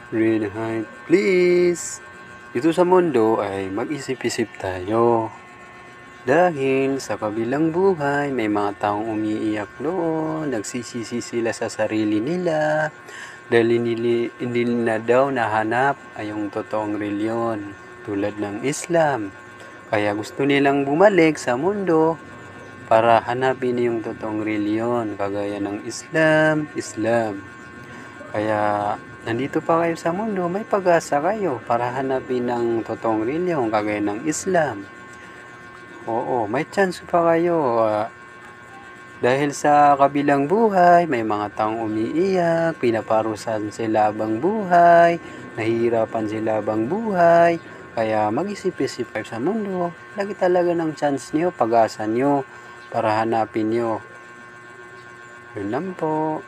Green height, please! Dito sa mundo ay mag-isip-isip tayo. Dahil sa kabilang buhay, may mga taong umiiyak doon, nagsisisi sila sa sarili nila, dahil hindi na daw nahanap ay yung totoong reliyon, tulad ng Islam. Kaya gusto nilang bumalik sa mundo para hanapin yung totoong reliyon, kagaya ng Islam. Kaya nandito pa kayo sa mundo, may pag-asa kayo para hanapin ang totoong reliyon, kagaya ng Islam. Oo, may chance pa kayo. Dahil sa kabilang buhay, may mga taong umiiyak, pinaparusahan sila habang buhay, nahihirapan sila habang buhay. Kaya mag-isip-isip kayo sa mundo. Lagi talaga ng chance nyo, pag-asa nyo, para hanapin nyo. Yun lang po.